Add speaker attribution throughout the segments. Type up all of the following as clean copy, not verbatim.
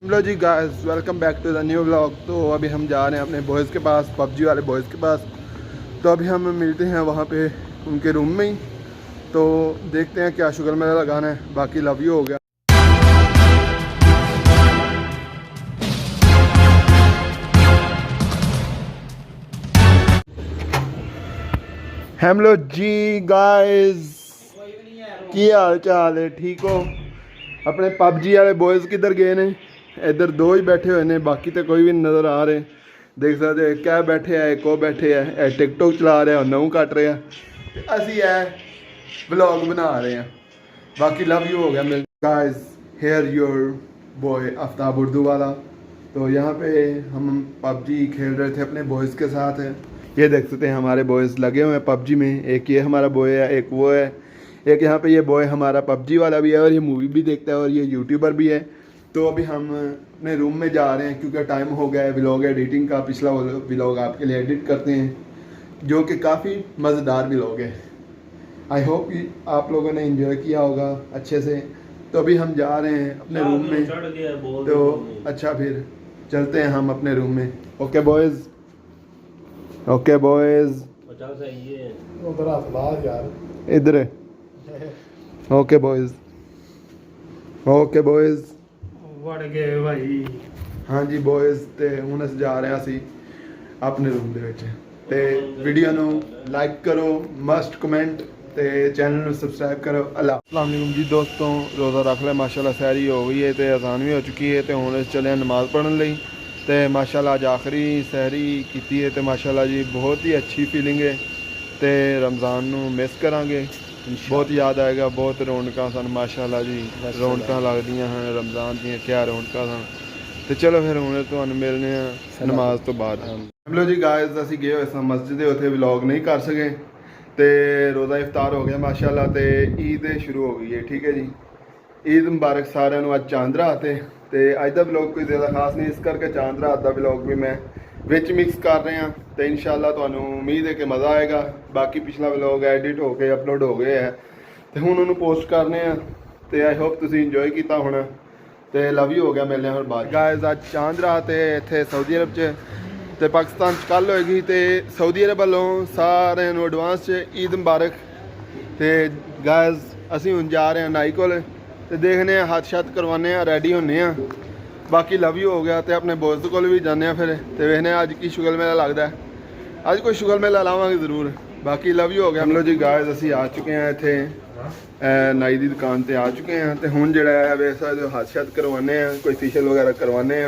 Speaker 1: Hello जी guys, welcome back to the new vlog. तो अभी हम जा रहे हैं अपने बॉयज़ के पास, पबजी वाले बॉयज़ के पास। तो अभी हम मिलते हैं वहाँ पे उनके रूम में ही। तो देखते हैं क्या शुगर मेला लगाना है। बाकी लव यू हो गया। हेलो जी गाइस, की हाल चाल है? ठीक हो? अपने पबजी वाले बॉयज़ किधर गए ने? इधर दो ही बैठे हुए ने, बाकी तो कोई भी नहीं नज़र आ रहे। देख सकते हो क्या बैठे है, एक वो बैठे है टिकटॉक चला रहे हैं और नहू कट रहे हैं। असी है ब्लॉग बना रहे हैं। बाकी लव यू हो गया। मिल guys, here your boy Aftab Urdu वाला। तो यहाँ पे हम पबजी खेल रहे थे अपने बॉयज़ के साथ। ये देख सकते हैं हमारे बॉयज़ लगे हुए हैं पबजी में। एक ये हमारा बॉय है, एक वो है, एक यहाँ पे ये बॉय हमारा पबजी वाला भी है और ये मूवी भी देखता है और ये यूट्यूबर भी है। तो अभी हम अपने रूम में जा रहे हैं क्योंकि टाइम हो गया है व्लॉग एडिटिंग का। पिछला व्लॉग आपके लिए एडिट करते हैं जो कि काफ़ी मज़ेदार व्लॉग है। आई होप कि आप लोगों ने एंजॉय किया होगा अच्छे से। तो अभी हम जा रहे हैं अपने रूम में। तो अच्छा, फिर चलते हैं हम अपने रूम में। ओके बॉयज़, ओके बॉयज़, इधर ओके बॉयज़, ओके बॉयज़
Speaker 2: ਵੜ ਗਏ ਭਾਈ।
Speaker 1: हाँ जी बॉयज़, तो ਹੁਣ ਅਸੀਂ ਜਾ ਰਹੇ ਹਾਂ ਅਸੀਂ ਆਪਣੇ ਰੂਮ ਦੇ ਵਿੱਚ। ਤੇ ਵੀਡੀਓ ਨੂੰ ਲਾਈਕ ਕਰੋ, ਮਸਟ ਕਮੈਂਟ ਤੇ ਚੈਨਲ ਨੂੰ ਸਬਸਕ੍ਰਾਈਬ ਕਰੋ। अस्सलाम वालेकुम जी दोस्तों, रोज़ा रख लिया माशाल्लाह, सहरी हो गई है तो अजान भी हो चुकी है। तो ਹੁਣ चले नमाज़ पढ़न ਲਈ। तो माशाल्लाह अज आखिरी सहरी की है तो माशाल्लाह जी बहुत ही अच्छी फीलिंग है। तो रमज़ान ਨੂੰ मिस करांगे, बहुत याद आएगा। बहुत रौनक सन माशाल्लाह जी, रौनक लगदियां हैं रमज़ान दी, क्या रौनक सन। तो चलो फिर हुणे तुहानूं मिलने नमाज तो बाद। हेलो जी गाइस, असीं गए होए सां मस्जिद, उत्थे व्लॉग नहीं कर सके। तो रोज़ा इफ्तार हो गया माशाल्लाह। तो ईद शुरू हो गई है, ठीक है जी। ईद मुबारक सारिਆਂ ਨੂੰ। ਅੱਜ चांद रात है तो अज का व्लॉग कोई ज़्यादा खास नहीं, इस करके चांद रात का व्लॉग भी मैं विच मिक्स कर रहे हैं। तो इंशाल्लाह तुहानूं उम्मीद है कि मज़ा आएगा। बाकी पिछला व्लॉग एडिट होके अपलोड हो गए है तो हुण उन्होंने पोस्ट करने हैं। तो आई होप तुसीं इंजॉय किया होना। तो लव यू हो गया, मिलने फिर बाद। गाइस अज चांद रात है इत्थे सऊदी अरब च, तो पाकिस्तान च कल होएगी। तो सऊदी अरब वालों सारिਆਂ ਨੂੰ एडवांस च ईद मुबारक। तो गाइस असीं हुण जा रहे हैं नाई कोल, तो देखने हथ शत करवाने, रेडी होने। बाकी लव यू हो गया। तो अपने बॉयज़ कोल भी जाने फिर, तो वेखने अज की शुगर मेला लगता है। अज कोई शुगर मेला लावांगे जरूर। बाकी लव यू हो गया। मतलब जी गाइस असीं आ चुके हैं इत्थे नाई की दुकान पर आ चुके हैं। तो हुण जिहड़ा है वेख सकदे हो हथ शत करवाने, कोई फेशियल वगैरह करवाने,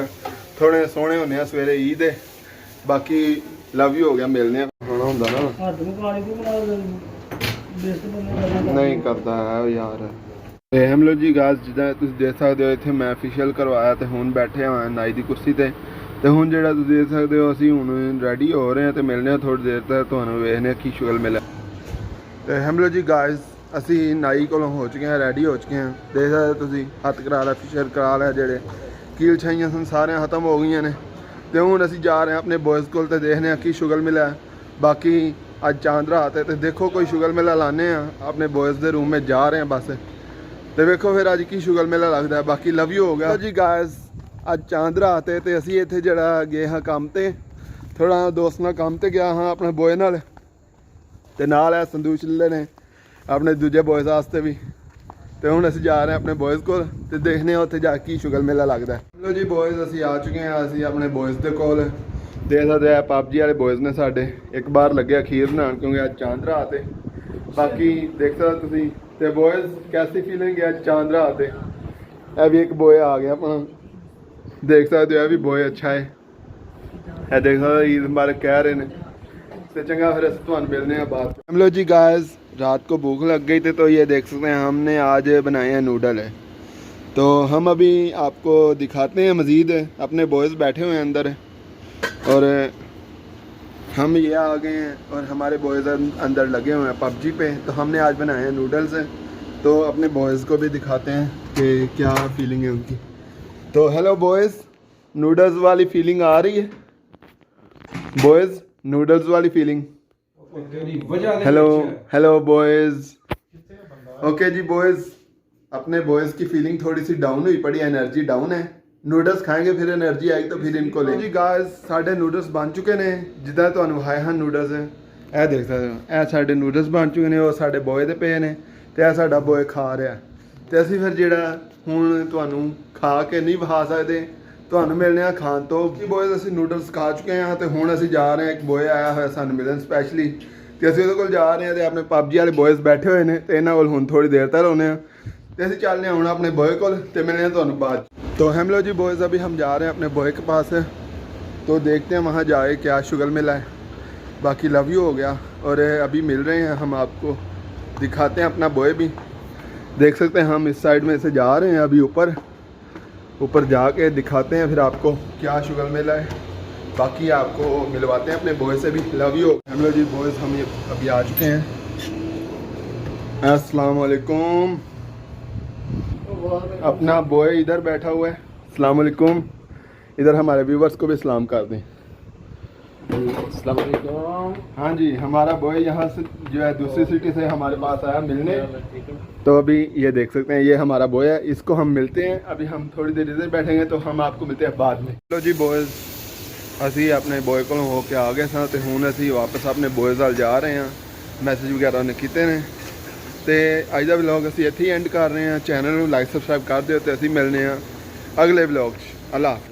Speaker 1: थोड़े सोहणे होने सवेरे ईद है। बाकी लव यू हो गया, मिलने खाना हुंदा ना नहीं करता है यार। ਤੇ ਹਮਲੋ ਜੀ ਗਾਇਸ, ਜਿੱਦਾਂ ਤੁਸੀਂ ਦੇਖ ਸਕਦੇ ਹੋ ਇੱਥੇ ਮੈਂ ਫੇਸ਼ੀਅਲ ਕਰਵਾਇਆ ਤੇ ਹੁਣ ਬੈਠੇ ਹਾਂ ਨਾਈ ਦੀ ਕੁਰਸੀ ਤੇ। ਤੇ ਹੁਣ ਜਿਹੜਾ ਤੁਸੀਂ ਦੇਖ ਸਕਦੇ ਹੋ ਅਸੀਂ ਹੁਣ ਰੈਡੀ ਹੋ ਰਹੇ ਹਾਂ ਤੇ ਮਿਲਨੇ ਆ ਥੋੜੀ ਦੇਰ ਤੱਕ, ਤੁਹਾਨੂੰ ਵੇਖਨੇ ਆ ਕੀ ਸ਼ੁਗਲ ਮਿਲਿਆ। ਤੇ ਹਮਲੋ ਜੀ ਗਾਇਸ ਅਸੀਂ ਨਾਈ ਕੋਲੋਂ ਹੋ ਚੁੱਕੇ ਹਾਂ, ਰੈਡੀ ਹੋ ਚੁੱਕੇ ਹਾਂ। ਦੇਖ ਸਕਦੇ ਤੁਸੀਂ ਹੱਥ ਕਰਾ ਲਿਆ, ਫੇਸ਼ੀਅਲ ਕਰਾ ਲਿਆ, ਜਿਹੜੇ ਕੀਲ ਛਾਈਆਂ ਸਨ ਸਾਰੀਆਂ ਖਤਮ ਹੋ ਗਈਆਂ ਨੇ। ਤੇ ਹੁਣ ਅਸੀਂ ਜਾ ਰਹੇ ਹਾਂ ਆਪਣੇ ਬॉयज़ ਕੋਲ ਤੇ ਦੇਖਨੇ ਆ ਕੀ ਸ਼ੁਗਲ ਮਿਲਿਆ। ਬਾਕੀ ਅੱਜ ਚਾਂਦ ਰਾਤ है तो देखो कोई शुगर मेला लाने अपने बॉयज़ के रूम में जा रहे हैं बस। तो वेखो फिर अज की शुगर मेला लगता है। बाकी लव यू हो गया जी गाइस, अज चांद रात है तो असी इत्थे जड़ा गए हाँ काम ते, थोड़ा दोस्त नाल काम ते गया हाँ अपने बॉय नाल, ते नाल है संदूक ले ने अपने दूजे बॉयज़ वास्ते भी। तो हुण असीं जा रहे हैं अपने बॉयज़ कोल ते देखने उत्थे जा के शुगर मेला लगता है। चलो जी बॉयज़ असीं आ चुके हैं, असीं अपने बॉयज़ दे कोल। देख सकते हैं पबजी वाले बॉयज़ ने साडे एक बार लगे खीर बनाने क्योंकि अज चांद रात है। बाकी देख सकते तुसीं ते बॉयज़ कैसी फीलिंग है अज चांद रात है। यह भी एक बॉय आ गया अपना, देख सकते हो यह भी बॉय अच्छा है। यह देख सकते ईद मुबारक कह रहे हैं। तो चंगा फिर असीं तुहानूं मिलने हैं बाद। हम लोग जी गाइस रात को भूख लग गई थी तो ये देख सकते हैं हमने आज बनाए हैं नूडल है। तो हम अभी आपको दिखाते हैं मज़ीद। अपने बॉयज़ बैठे हुए हैं अंदर और हम ये आ गए हैं और हमारे बॉयज़ अंदर लगे हुए हैं पबजी पे। तो हमने आज बनाए हैं नूडल्स। तो अपने बॉयज़ को भी दिखाते हैं कि क्या फीलिंग है उनकी। तो हेलो बॉयज़, नूडल्स वाली फीलिंग आ रही है? बॉयज़ नूडल्स वाली feeling. Hello hello boys. Okay जी बॉयज़, अपने बॉयज़ की फीलिंग थोड़ी सी डाउन हुई पड़ी, एनर्जी डाउन है ਨੂਡਲਸ ਖਾएंगे फिर एनर्जी आएगी तो फिर इनको ले जी गाइस ਸਾਡੇ ਨੂਡਲਸ ਬਣ ਚੁੱਕੇ ਨੇ ਜਿੱਦਾਂ ਤੁਹਾਨੂੰ ਵਿਖਾਏ ਹਨ ਨੂਡਲਸ ਇਹ ਦੇਖ ਸਕਦੇ ਹੋ ਇਹ ਸਾਡੇ ਨੂਡਲਸ ਬਣ ਚੁੱਕੇ ਨੇ ਉਹ ਸਾਡੇ ਬੋਏ ਦੇ ਪਏ ਨੇ ਤੇ ਇਹ ਸਾਡਾ ਬੋਏ ਖਾ ਰਿਹਾ ਤੇ ਅਸੀਂ ਫਿਰ ਜਿਹੜਾ ਹੁਣ ਤੁਹਾਨੂੰ ਖਾ ਕੇ ਨਹੀਂ ਵਿਖਾ ਸਕਦੇ ਤੁਹਾਨੂੰ ਮਿਲਣੇ ਆ ਖਾਣ ਤੋਂ ਕਿ ਬੋਏ ਅਸੀਂ ਨੂਡਲਸ ਖਾ ਚੁੱਕੇ ਹਾਂ ਤੇ ਹੁਣ ਅਸੀਂ ਜਾ ਰਹੇ ਹਾਂ ਇੱਕ ਬੋਏ ਆਇਆ ਹੋਇਆ ਸਾਨੂੰ ਮਿਲਣ ਸਪੈਸ਼ਲੀ ਤੇ ਅਸੀਂ ਉਹਦੇ ਕੋਲ ਜਾ ਰਹੇ ਹਾਂ ਤੇ ਆਪਣੇ ਪਬਜੀ ਵਾਲੇ ਬੋਇਜ਼ ਬੈਠੇ ਹੋਏ ਨੇ ਤੇ ਇਹਨਾਂ ਕੋਲ ਹੁਣ ਥੋੜੀ ਦੇਰ ਤੱਕ ਹੋਣੇ ਆ ਤੇ ਅਸੀਂ ਚੱਲਨੇ ਹਾਂ ਹੁਣ अपने बॉय को तो मिलने हैं ਤੁਹਾਨੂੰ बाद तो हम लोग जी बॉयज़ अभी हम जा रहे हैं अपने बॉय के पास तो देखते हैं वहाँ जाए क्या शुगर मिला है बाकी लव यू हो गया और अभी मिल रहे हैं हम आपको दिखाते हैं अपना बॉय भी देख सकते हैं हम इस साइड में से जा रहे हैं अभी ऊपर जाके दिखाते हैं फिर आपको क्या शुगर मिला है बाकी आपको मिलवाते हैं अपने बॉय से भी लव यू हम लोग जी बॉयज़ हम अभी आ चुके हैं अस्सलाम वालेकुम अपना बॉय इधर बैठा हुआ है अस्सलाम वालेकुम इधर हमारे व्यूवर्स को भी सलाम कर दें
Speaker 2: अस्सलाम वालेकुम।
Speaker 1: हाँ जी हमारा बॉय यहाँ से जो है दूसरी सिटी से हमारे पास आया मिलने तो अभी ये देख सकते हैं ये हमारा बॉय है इसको हम मिलते हैं अभी हम थोड़ी देर इधर बैठेंगे तो हम आपको मिलते हैं बाद में चलो जी बॉयज़ ਅਸੀਂ ਆਪਣੇ ਬॉय ਕੋਲੋਂ ਹੋ ਕੇ ਆ ਗਏ ਸਾਂ ਤੇ ਹੁਣ ਅਸੀਂ ਵਾਪਸ ਆਪਣੇ ਬॉयਜ਼ ਨਾਲ ਜਾ ਰਹੇ ਹਾਂ ਮੈਸੇਜ ਵਗੈਰਾ ਉਹਨੇ ਕੀਤੇ ਨੇ ਤੇ ਅੱਜ ਦਾ ਵਲੌਗ ਅਸੀਂ ਇੱਥੇ ਹੀ ਐਂਡ ਕਰ ਰਹੇ ਹਾਂ ਚੈਨਲ ਨੂੰ ਲਾਈਕ ਸਬਸਕ੍ਰਾਈਬ ਕਰ ਦਿਓ ਤੇ ਅਸੀਂ ਮਿਲਨੇ ਆ ਅਗਲੇ ਵਲੌਗ 'ਚ ਅੱਲਾ ਹਾਫਿਜ਼।